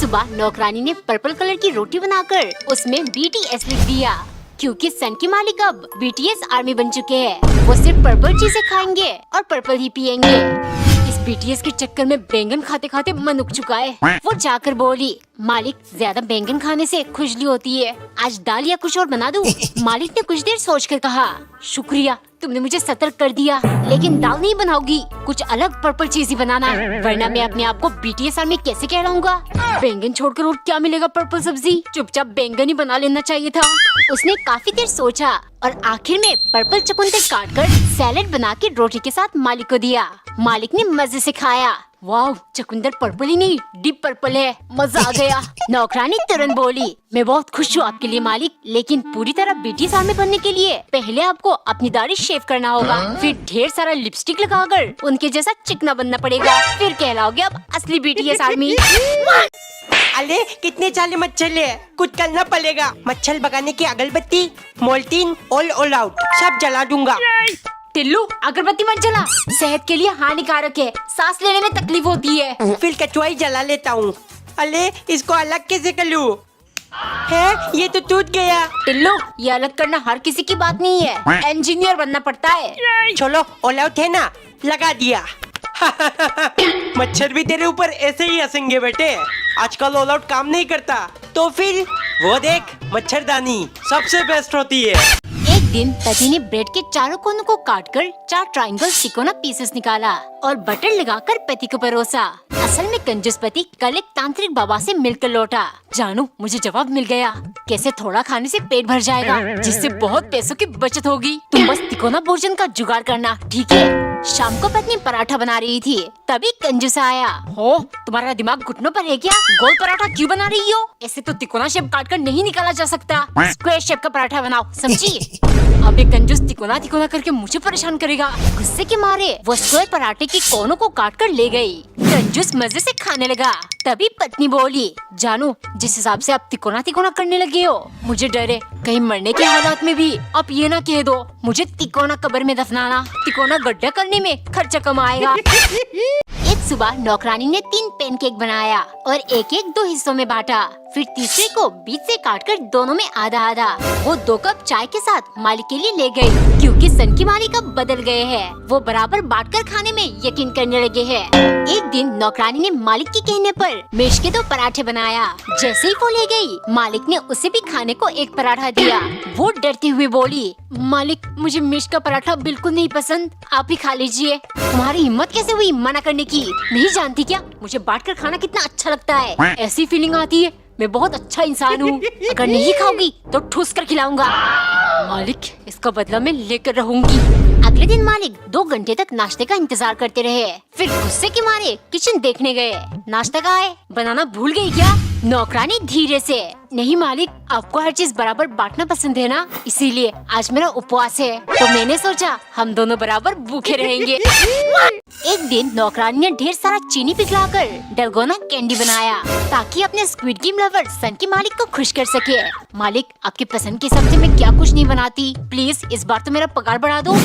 सुबह नौकरानी ने पर्पल कलर की रोटी बनाकर उसमें BTS लिख दिया, क्योंकि सन के मालिक अब BTS आर्मी बन चुके हैं। वो सिर्फ पर्पल चीजें खाएंगे और पर्पल ही पिएंगे। इस BTS के चक्कर में बैंगन खाते खाते मन उग चुका है। वो जाकर बोली, मालिक ज्यादा बैंगन खाने से खुजली होती है, आज दाल या कुछ और बना दूं? मालिक ने कुछ देर सोचकर कहा, शुक्रिया, तुमने मुझे सतर्क कर दिया, लेकिन दाल नहीं बनाओगी, कुछ अलग पर्पल चीज ही बनाना, वरना मैं अपने आप को BTS आर्मी कैसे कहलाऊंगा? बैंगन छोड़कर और क्या मिलेगा पर्पल सब्जी, चुपचाप बैंगन ही बना लेना चाहिए था। उसने काफी देर सोचा और आखिर में पर्पल चुकंदर काटकर सैलेड बना के रोटी के साथ मालिक को दिया। मालिक ने मजे से खाया। वाह, चुकंदर पर्पल ही नहीं डीप पर्पल है, मजा आ गया। नौकरानी तुरंत बोली, मैं बहुत खुश हूँ आपके लिए मालिक, लेकिन पूरी तरह BTS आर्मी बनने के लिए पहले आपको अपनी दाढ़ी शेव करना होगा, फिर ढेर सारा लिपस्टिक लगाकर उनके जैसा चिकना बनना पड़ेगा, फिर कहलाओगे आप असली BTS आर्मी। अरे कितने साले मच्छर है, कुछ करना पड़ेगा। मच्छर भगाने की अगरबत्ती, मोल्टीन, ऑल आउट सब जला दूंगा। टिल्लू, अगरबत्ती मत जला, सेहत के लिए हानिकारक है, सांस लेने में तकलीफ होती है। फिर कचुआ ही जला लेता हूँ। अरे इसको अलग कैसे कर लूं? है ये तो टूट गया। टिल्लू, ये अलग करना हर किसी की बात नहीं है, इंजीनियर बनना पड़ता है। चलो ऑल आउट है ना, लगा दिया। मच्छर भी तेरे ऊपर ऐसे ही हंसेंगे बेटे, आजकल ऑल आउट काम नहीं करता, तो फिर वो देख मच्छरदानी सबसे बेस्ट होती है। एक दिन पति ने ब्रेड के चारों कोनों को काटकर 4 ट्रायंगल तिकोना पीसेस निकाला और बटर लगाकर पति को परोसा। असल में कंजूस पति कल एक तांत्रिक बाबा से मिलकर लौटा। जानू, मुझे जवाब मिल गया, कैसे थोड़ा खाने से पेट भर जाएगा, जिससे बहुत पैसों की बचत होगी। तुम बस तिकोना भोजन का जुगाड़ करना, ठीक है? शाम को पत्नी पराठा बना रही थी, तभी कंजूस आया। हो, तुम्हारा दिमाग घुटनों पर है क्या? गोल पराठा क्यों बना रही हो? ऐसे तो तिकोना शेप काटकर नहीं निकाला जा सकता, स्क्वायर शेप का पराठा बनाओ, समझी? अब ये कंजूस तिकोना तिकोना करके मुझे परेशान करेगा। गुस्से के मारे वो स्क्वायर पराठे के कोनों को काटकर ले गई। कंजूस मजे से खाने लगा। तभी पत्नी बोली, जानू, जिस हिसाब से आप तिकोना तिकोना करने लगे हो, मुझे डर है कहीं मरने के हालात में भी आप ये ना कह दो मुझे तिकोना कब्र में दफनाना, तिकोना गड्ढा करने में खर्चा कम आएगा। एक सुबह नौकरानी ने 3 पैनकेक बनाया और एक एक 2 हिस्सों में बांटा, फिर तीसरे को बीच से काटकर दोनों में आधा आधा वो 2 कप चाय के साथ मालिक के लिए ले गई, क्योंकि सन की मालिक अब बदल गए हैं, वो बराबर बांटकर खाने में यकीन करने लगे हैं। एक दिन नौकरानी ने मालिक के कहने पर मेश के 2 पराठे बनाया। जैसे ही वो ले गई, मालिक ने उसे भी खाने को 1 पराठा दिया। वो डरते हुए बोली, मालिक, मुझे मेश का पराठा बिल्कुल नहीं पसंद, आप ही खा लीजिए। तुम्हारी हिम्मत कैसे हुई मना करने की? नहीं जानती क्या मुझे बांटकर खाना कितना अच्छा लगता है? ऐसी फीलिंग आती है मैं बहुत अच्छा इंसान हूँ, अगर नहीं खाओगी तो ठूस कर खिलाऊंगा। मालिक, इसका बदला मैं लेकर रहूंगी। अगले दिन मालिक 2 घंटे तक नाश्ते का इंतजार करते रहे, फिर गुस्से के मारे किचन देखने गए। नाश्ता कहाँ है? बनाना भूल गई क्या? नौकरानी धीरे से, नहीं मालिक, आपको हर चीज बराबर बांटना पसंद है ना, इसीलिए आज मेरा उपवास है, तो मैंने सोचा हम दोनों बराबर भूखे रहेंगे। एक दिन नौकरानी ने ढेर सारा चीनी पिघलाकर डलगोना कैंडी बनाया, ताकि अपने स्क्विड गेम लवर सन की मालिक को खुश कर सके। मालिक, आपकी पसंद के हिसाब से मैं क्या कुछ नहीं बनाती, प्लीज इस बार तो मेरा पगार बढ़ा दो।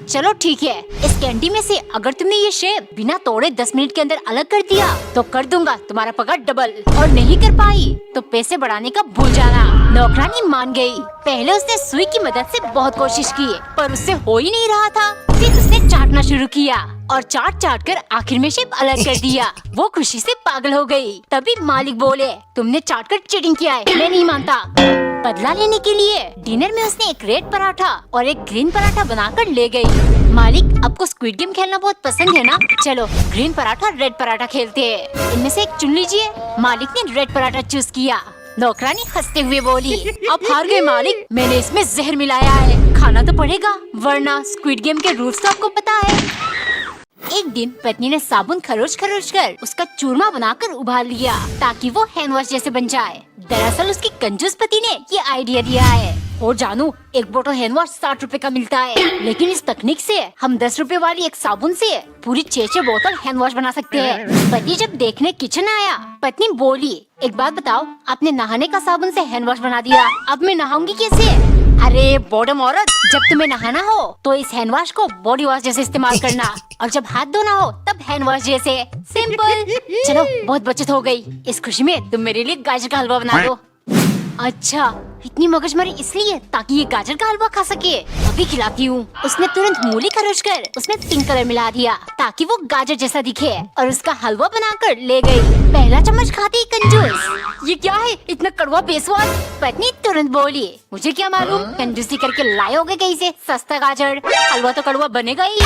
चलो ठीक है, इस कैंडी में से अगर तुमने ये शेप बिना तोड़े 10 मिनट के अंदर अलग कर दिया तो कर दूंगा तुम्हारा पगार डबल, और नहीं कर पाई तो पैसे बढ़ाने का भूल जाना। नौकरानी मान गई। पहले उसने सुई की मदद से बहुत कोशिश की, पर उससे हो ही नहीं रहा था। फिर उसने चाटना शुरू किया और चाट कर आखिर में शेप अलग कर दिया। वो खुशी से पागल हो गई। तभी मालिक बोले, तुमने चाट कर चीटिंग किया है, मैं नहीं मानता। बदला लेने के लिए डिनर में उसने एक रेड पराठा और एक ग्रीन पराठा बनाकर ले गई। मालिक, आपको स्क्विड गेम खेलना बहुत पसंद है ना? चलो ग्रीन पराठा रेड पराठा खेलते हैं, इनमें से एक चुन लीजिए। मालिक ने रेड पराठा चूज किया। नौकरानी हंसते हुए बोली, आप हार गए मालिक, मैंने इसमें जहर मिलाया है, खाना तो पड़ेगा, वरना स्क्विड गेम के रूल्स तो आपको पता है। एक दिन पत्नी ने साबुन खरोच कर उसका चूरमा बनाकर उबाल लिया, ताकि वो हैंड वॉश जैसे बन जाए। दरअसल उसकी कंजूस पति ने ये आइडिया दिया है। और जानू, एक बोतल हैंड वॉश 60 रुपए का मिलता है, लेकिन इस तकनीक से हम 10 रुपए वाली एक साबुन से पूरी 6 बोतल हैंड वॉश बना सकते हैं। पति जब देखने किचन आया, पत्नी बोली, एक बात बताओ, आपने नहाने का साबुन से हैंड वॉश बना दिया, अब मैं नहाऊंगी कैसे? अरे बॉडम औरत, जब तुम्हें नहाना हो तो इस हैंड वॉश को बॉडी वॉश जैसे इस्तेमाल करना, और जब हाथ धोना हो तब हैंड वॉश जैसे। सिंपल। चलो बहुत बचत हो गई। इस खुशी में तुम मेरे लिए गाजर का हलवा बना दो। अच्छा, इतनी मगजमारी इसलिए ताकि ये गाजर का हलवा खा सके। अभी खिलाती हूँ। उसने तुरंत मूली खरोच कर उसमें पिंक कलर मिला दिया ताकि वो गाजर जैसा दिखे और उसका हलवा बनाकर ले गई। पहला चम्मच खाती ही कंजूस। ये क्या है, इतना कड़वा बेस्वाद। पत्नी तुरंत बोली, मुझे क्या मालूम, कंजूसी करके लाए होगे कहीं से सस्ता गाजर। हलवा तो कड़वा बनेगा ही।